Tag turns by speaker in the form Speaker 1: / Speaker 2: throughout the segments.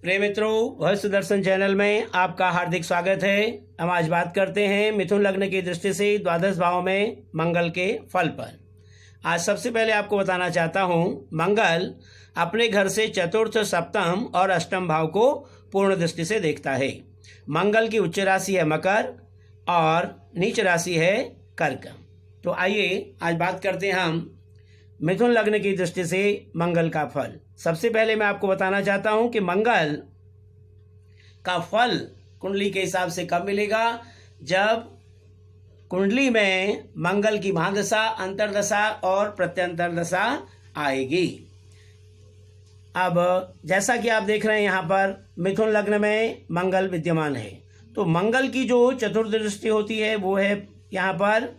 Speaker 1: प्रिय मित्रों, भविष्य दर्शन चैनल में आपका हार्दिक स्वागत है। हम आज बात करते हैं मिथुन लग्न की दृष्टि से द्वादश भाव में मंगल के फल पर। आज सबसे पहले आपको बताना चाहता हूं, मंगल अपने घर से चतुर्थ, सप्तम और अष्टम भाव को पूर्ण दृष्टि से देखता है। मंगल की उच्च राशि है मकर और नीच राशि है कर्क। तो आइए आज बात करते हैं हम मिथुन लग्न की दृष्टि से मंगल का फल। सबसे पहले मैं आपको बताना चाहता हूं कि मंगल का फल कुंडली के हिसाब से कब मिलेगा, जब कुंडली में मंगल की महादशा, अंतर्दशा और प्रत्यंतर दशा आएगी। अब जैसा कि आप देख रहे हैं, यहाँ पर मिथुन लग्न में मंगल विद्यमान है। तो मंगल की जो चतुर्थ दृष्टि होती है वो है यहाँ पर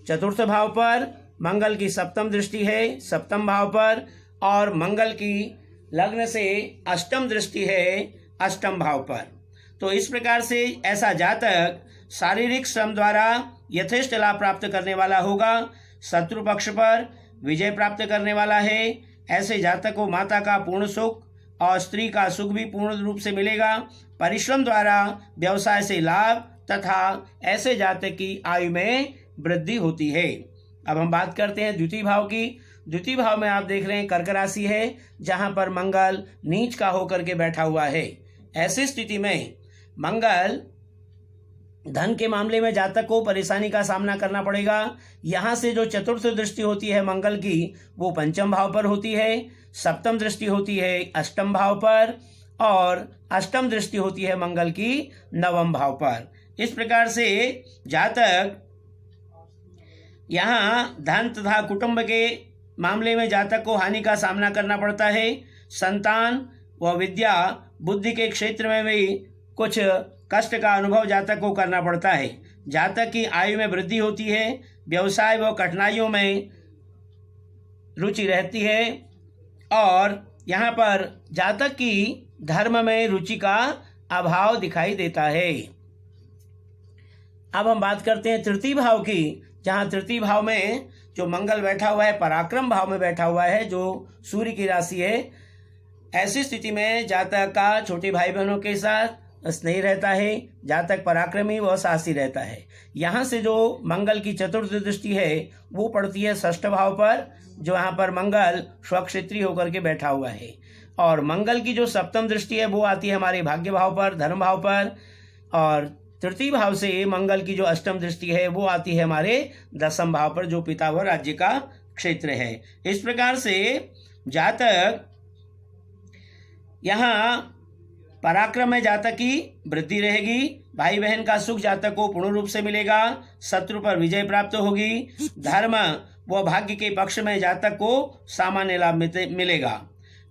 Speaker 1: चतुर्थ भाव पर, मंगल की सप्तम दृष्टि है सप्तम भाव पर, और मंगल की लग्न से अष्टम दृष्टि है अष्टम भाव पर। तो इस प्रकार से ऐसा जातक शारीरिक श्रम द्वारा यथेष्ट लाभ प्राप्त करने वाला होगा, शत्रु पक्ष पर विजय प्राप्त करने वाला है। ऐसे जातक को माता का पूर्ण सुख और स्त्री का सुख भी पूर्ण रूप से मिलेगा। परिश्रम द्वारा व्यवसाय से लाभ तथा ऐसे जातक की आयु में वृद्धि होती है। अब हम बात करते हैं द्वितीय भाव की। द्वितीय भाव में आप देख रहे हैं कर्क राशि है, जहां पर मंगल नीच का होकर के बैठा हुआ है। ऐसी स्थिति में मंगल धन के मामले में जातक को परेशानी का सामना करना पड़ेगा। यहाँ से जो चतुर्थ दृष्टि होती है मंगल की, वो पंचम भाव पर होती है, सप्तम दृष्टि होती है अष्टम भाव पर, और अष्टम दृष्टि होती है मंगल की नवम भाव पर। इस प्रकार से जातक यहाँ धन तथा कुटुंब के मामले में जातक को हानि का सामना करना पड़ता है। संतान व विद्या बुद्धि के क्षेत्र में भी कुछ कष्ट का अनुभव जातक को करना पड़ता है। जातक की आयु में वृद्धि होती है, व्यवसाय व कठिनाइयों में रुचि रहती है, और यहाँ पर जातक की धर्म में रुचि का अभाव दिखाई देता है। अब हम बात करते हैं तृतीय भाव की, जहाँ तृतीय भाव में जो मंगल बैठा हुआ है पराक्रम भाव में बैठा हुआ है, जो सूर्य की राशि है। ऐसी स्थिति में जातक का छोटे भाई बहनों के साथ स्नेह रहता है, जातक पराक्रमी व साहसी रहता है। यहाँ से जो मंगल की चतुर्थ दृष्टि है वो पड़ती है षष्ठ भाव पर, जो यहाँ पर मंगल स्वक्षेत्री होकर के बैठा हुआ है। और मंगल की जो सप्तम दृष्टि है वो आती है हमारे भाग्य भाव पर, धर्म भाव पर, और तृतीय भाव से मंगल की जो अष्टम दृष्टि है वो आती है हमारे दसम भाव पर, जो पिता व राज्य का क्षेत्र है। इस प्रकार से जातक यहाँ पराक्रम में जातक की वृद्धि रहेगी, भाई बहन का सुख जातक को पूर्ण रूप से मिलेगा, शत्रु पर विजय प्राप्त होगी, धर्म व भाग्य के पक्ष में जातक को सामान्य लाभ मिलेगा,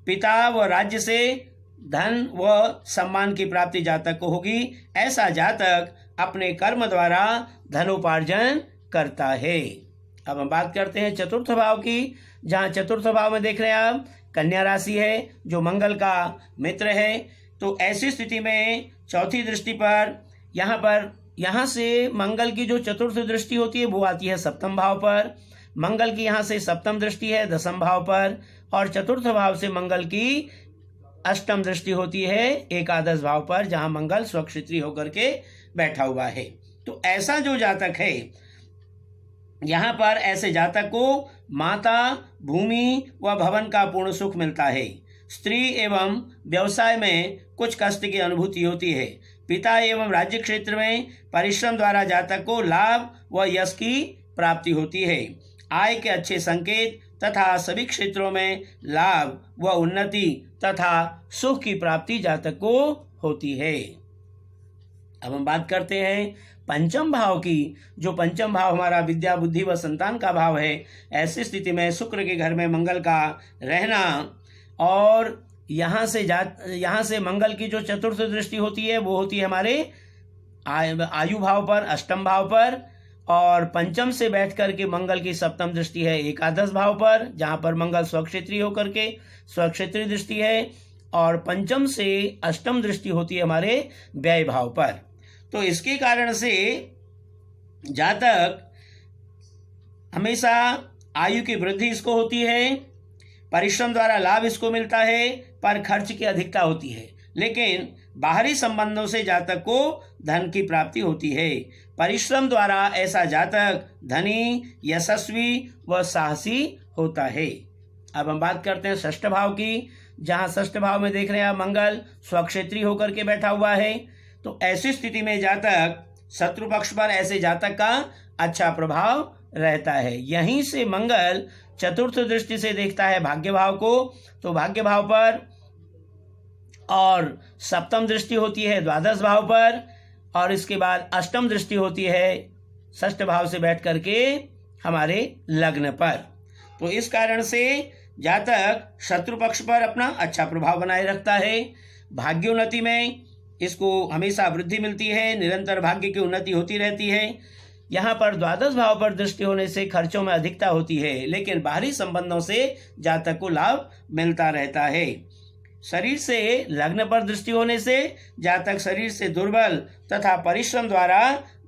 Speaker 1: पिता व राज्य से धन व सम्मान की प्राप्ति जातक को होगी। ऐसा जातक अपने कर्म द्वारा धनोपार्जन करता है। अब हम बात करते हैं चतुर्थ भाव की, जहाँ चतुर्थ भाव में देख रहे हैं आप कन्या राशि है, जो मंगल का मित्र है। तो ऐसी स्थिति में चौथी दृष्टि पर यहाँ से मंगल की जो चतुर्थ दृष्टि होती है वो आती है सप्तम भाव पर, मंगल की यहाँ से सप्तम दृष्टि है दसम भाव पर, और चतुर्थ भाव से मंगल की अष्टम दृष्टि होती है एकादश भाव पर, जहां मंगल स्वक्षेत्री होकर के बैठा हुआ है। तो ऐसा जो जातक है, यहाँ पर ऐसे जातक को माता, भूमि व भवन का पूर्ण सुख मिलता है। स्त्री एवं व्यवसाय में कुछ कष्ट की अनुभूति होती है। पिता एवं राज्य क्षेत्र में परिश्रम द्वारा जातक को लाभ व यश की प्राप्ति होती है। आय के अच्छे संकेत तथा सभी क्षेत्रों में लाभ व उन्नति तथा सुख की प्राप्ति जातक को होती है। अब हम बात करते हैं पंचम भाव की, जो पंचम भाव हमारा विद्या, बुद्धि व संतान का भाव है। ऐसी स्थिति में शुक्र के घर में मंगल का रहना, और यहाँ से मंगल की जो चतुर्थ दृष्टि होती है वो होती है हमारे आयु भाव पर, अष्टम भाव पर, और पंचम से बैठ करके मंगल की सप्तम दृष्टि है एकादश भाव पर, जहाँ पर मंगल स्वक्षेत्री होकर के स्वक्षेत्री दृष्टि है, और पंचम से अष्टम दृष्टि होती है हमारे व्यय भाव पर। तो इसके कारण से जातक हमेशा आयु की वृद्धि इसको होती है, परिश्रम द्वारा लाभ इसको मिलता है, पर खर्च की अधिकता होती है। लेकिन बाहरी संबंधों से जातक को धन की प्राप्ति होती है। परिश्रम द्वारा ऐसा जातक धनी, यशस्वी व साहसी होता है। अब हम बात करते हैं षष्ठ भाव की, जहाँ षष्ठ भाव में देख रहे हैं आप मंगल स्वक्षेत्री होकर के बैठा हुआ है। तो ऐसी स्थिति में जातक शत्रु पक्ष पर ऐसे जातक का अच्छा प्रभाव रहता है। यहीं से मंगल चतुर्थ दृष्टि से देखता है भाग्य भाव को, तो भाग्य भाव पर, और सप्तम दृष्टि होती है द्वादश भाव पर, और इसके बाद अष्टम दृष्टि होती है षष्ठ भाव से बैठ करके हमारे लग्न पर। तो इस कारण से जातक शत्रु पक्ष पर अपना अच्छा प्रभाव बनाए रखता है। भाग्योन्नति में इसको हमेशा वृद्धि मिलती है, निरंतर भाग्य की उन्नति होती रहती है। यहाँ पर द्वादश भाव पर दृष्टि होने से खर्चों में अधिकता होती है, लेकिन बाहरी संबंधों से जातक को लाभ मिलता रहता है। शरीर से लग्न पर दृष्टि होने से जातक शरीर से दुर्बल तथा परिश्रम द्वारा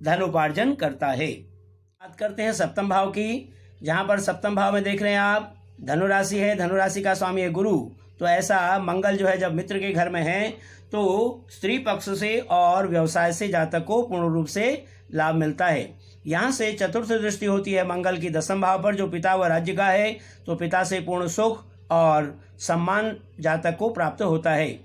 Speaker 1: धन उपार्जन करता है। बात करते हैं सप्तम भाव की, जहाँ पर सप्तम भाव में देख रहे हैं आप धनुराशि है, धनुराशि का स्वामी है गुरु। तो ऐसा मंगल जो है जब मित्र के घर में है तो स्त्री पक्ष से और व्यवसाय से जातक को पूर्ण रूप से लाभ मिलता है। यहाँ से चतुर्थ दृष्टि होती है मंगल की दसम भाव पर, जो पिता व राज्य का है। तो पिता से पूर्ण सुख और सम्मान जातक को प्राप्त होता है।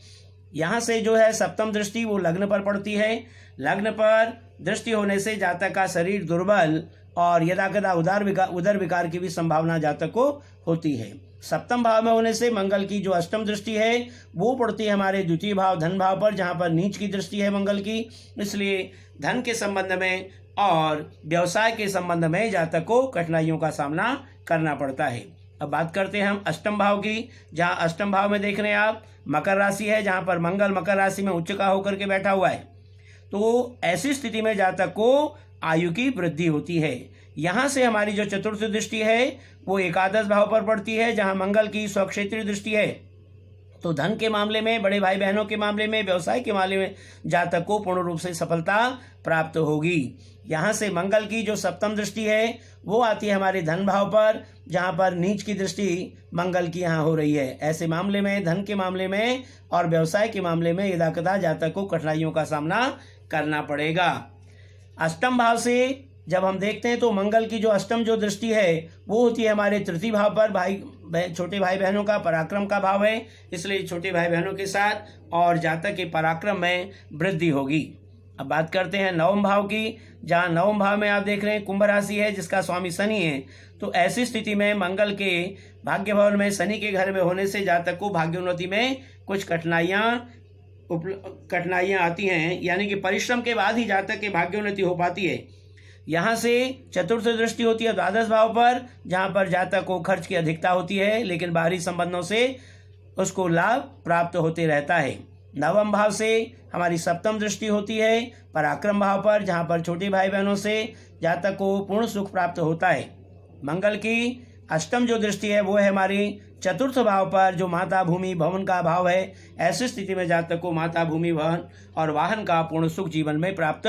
Speaker 1: यहाँ से जो है सप्तम दृष्टि वो लग्न पर पड़ती है। लग्न पर दृष्टि होने से जातक का शरीर दुर्बल और यदाकदा उदर विकार की भी संभावना जातक को होती है। सप्तम भाव में होने से मंगल की जो अष्टम दृष्टि है वो पड़ती है हमारे द्वितीय भाव धन भाव पर, जहाँ पर नीच की दृष्टि है मंगल की। इसलिए धन के संबंध में और व्यवसाय के संबंध में जातक को कठिनाइयों का सामना करना पड़ता है। अब बात करते हैं हम अष्टम भाव की, जहाँ अष्टम भाव में देख रहे हैं आप मकर राशि है, जहाँ पर मंगल मकर राशि में उच्च का होकर के बैठा हुआ है। तो ऐसी स्थिति में जातक को आयु की वृद्धि होती है। यहाँ से हमारी जो चतुर्थ दृष्टि है वो एकादश भाव पर पड़ती है, जहाँ मंगल की स्वक्षेत्रीय दृष्टि है। तो धन के मामले में, बड़े भाई बहनों के मामले में, व्यवसाय के मामले में जातक को पूर्ण रूप से सफलता प्राप्त होगी। यहाँ से मंगल की जो सप्तम दृष्टि है वो आती है हमारे धन भाव पर, जहाँ पर नीच की दृष्टि मंगल की यहाँ हो रही है। ऐसे मामले में, धन के मामले में और व्यवसाय के मामले में यदाकदा जातक को कठिनाइयों का सामना करना पड़ेगा। अष्टम भाव से जब हम देखते हैं तो मंगल की जो अष्टम जो दृष्टि है वो होती है हमारे तृतीय भाव पर। छोटे भाई बहनों का पराक्रम का भाव है, इसलिए छोटे भाई बहनों के साथ और जातक के पराक्रम में वृद्धि होगी। अब बात करते हैं नवम भाव की, जहाँ नवम भाव में आप देख रहे हैं कुंभ राशि है, जिसका स्वामी शनि है। तो ऐसी स्थिति में मंगल के भाग्य भवन में शनि के घर में होने से जातक को भाग्योन्नति में कुछ कठिनाइयाँ आती हैं, यानी कि परिश्रम के बाद ही जातक के भाग्योन्नति हो पाती है। यहाँ से चतुर्थ दृष्टि होती है द्वादश भाव पर, जहाँ पर जातक को खर्च की अधिकता होती है, लेकिन बाहरी संबंधों से उसको लाभ प्राप्त होते रहता है। नवम भाव से हमारी सप्तम दृष्टि होती है पराक्रम भाव पर, जहाँ पर छोटे भाई बहनों से जातक को पूर्ण सुख प्राप्त होता है। मंगल की अष्टम जो दृष्टि है वो है हमारी चतुर्थ भाव पर, जो माता भूमि भवन का भाव है। ऐसी स्थिति में जातक को माता भूमि भवन और वाहन का पूर्ण सुख जीवन में प्राप्त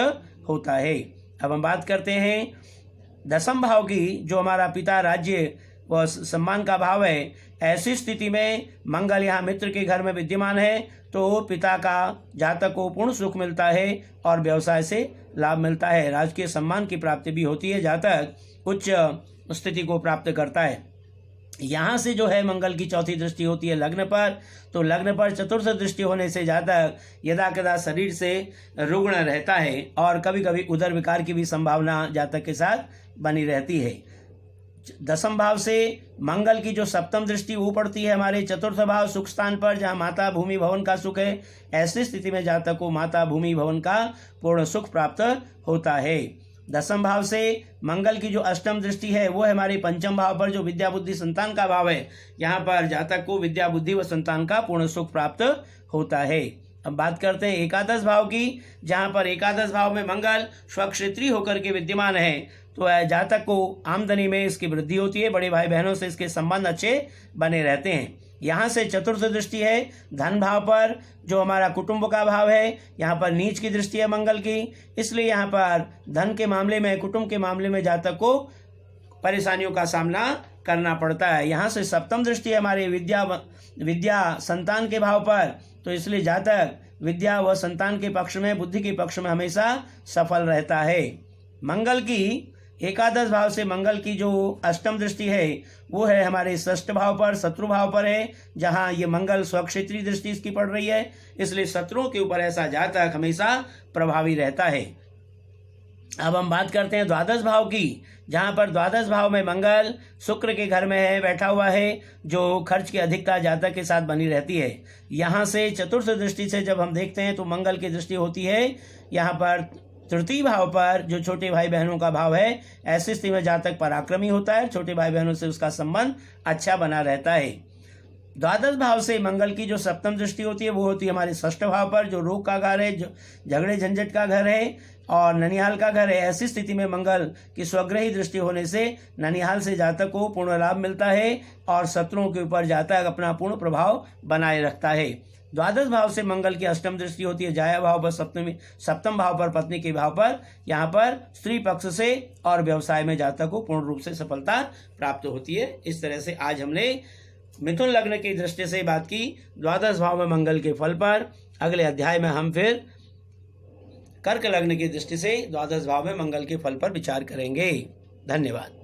Speaker 1: होता है। अब हम बात करते हैं दसम भाव की, जो हमारा पिता राज्य व सम्मान का भाव है। ऐसी स्थिति में मंगल यहाँ मित्र के घर में विद्यमान है, तो पिता का जातक को पूर्ण सुख मिलता है और व्यवसाय से लाभ मिलता है। राजकीय सम्मान की प्राप्ति भी होती है, जातक उच्च स्थिति को प्राप्त करता है। यहाँ से जो है मंगल की चौथी दृष्टि होती है लग्न पर। तो लग्न पर चतुर्थ दृष्टि होने से जातक यदाकदा शरीर से रुग्ण रहता है और कभी कभी उदर विकार की भी संभावना जातक के साथ बनी रहती है। दसम भाव से मंगल की जो सप्तम दृष्टि वो पड़ती है हमारे चतुर्थ भाव सुख स्थान पर, जहाँ माता भूमि भवन का सुख है। ऐसी स्थिति में जातक को माता भूमि भवन का पूर्ण सुख प्राप्त होता है। दसम भाव से मंगल की जो अष्टम दृष्टि है वो है हमारे पंचम भाव पर, जो विद्या बुद्धि संतान का भाव है। यहाँ पर जातक को विद्या बुद्धि व संतान का पूर्ण सुख प्राप्त होता है। अब बात करते हैं एकादश भाव की, जहाँ पर एकादश भाव में मंगल स्वक्षेत्रीय होकर के विद्यमान है। तो जातक को आमदनी में इसकी वृद्धि होती है, बड़े भाई बहनों से इसके संबंध अच्छे बने रहते हैं। यहाँ से चतुर्थ दृष्टि है धन भाव पर, जो हमारा कुटुंब का भाव है। यहाँ पर नीच की दृष्टि है मंगल की, इसलिए यहाँ पर धन के मामले में, कुटुंब के मामले में जातक को परेशानियों का सामना करना पड़ता है। यहाँ से सप्तम दृष्टि है हमारे विद्या संतान के भाव पर, तो इसलिए जातक विद्या व संतान के पक्ष में, बुद्धि के पक्ष में हमेशा सफल रहता है। मंगल की एकादश भाव से मंगल की जो अष्टम दृष्टि है वो है हमारे षष्ठ भाव पर, शत्रु भाव पर है, जहाँ ये मंगल स्वक्षेत्री दृष्टि इसकी पड़ रही है, इसलिए शत्रुओं के ऊपर ऐसा जातक हमेशा प्रभावी रहता है। अब हम बात करते हैं द्वादश भाव की, जहाँ पर द्वादश भाव में मंगल शुक्र के घर में है, बैठा हुआ है, जो खर्च की अधिकता जातक के साथ बनी रहती है। यहाँ से चतुर्थ दृष्टि से जब हम देखते हैं तो मंगल की दृष्टि होती है यहाँ पर तृतीय भाव पर, जो छोटे भाई बहनों का भाव है। ऐसी स्थिति में जातक पराक्रमी होता है, छोटे भाई बहनों से उसका संबंध अच्छा बना रहता है। द्वादश भाव से मंगल की जो सप्तम दृष्टि होती है वो होती है हमारे षष्ठ भाव पर, जो रोग का घर है, जो झगड़े झंझट का घर है और ननिहाल का घर है। ऐसी स्थिति में मंगल की स्वग्रही दृष्टि होने से ननिहाल से जातक को पूर्ण लाभ मिलता है और शत्रुओं के ऊपर जातक अपना पूर्ण प्रभाव बनाए रखता है। द्वादश भाव से मंगल की अष्टम दृष्टि होती है जाया भाव पर, सप्तम भाव पर, पत्नी के भाव पर। यहाँ पर स्त्री पक्ष से और व्यवसाय में जातक को पूर्ण रूप से सफलता प्राप्त होती है। इस तरह से आज हमने मिथुन लग्न की दृष्टि से बात की द्वादश भाव में मंगल के फल पर। अगले अध्याय में हम फिर कर्क लग्न की दृष्टि से द्वादश भाव में मंगल के फल पर विचार करेंगे। धन्यवाद।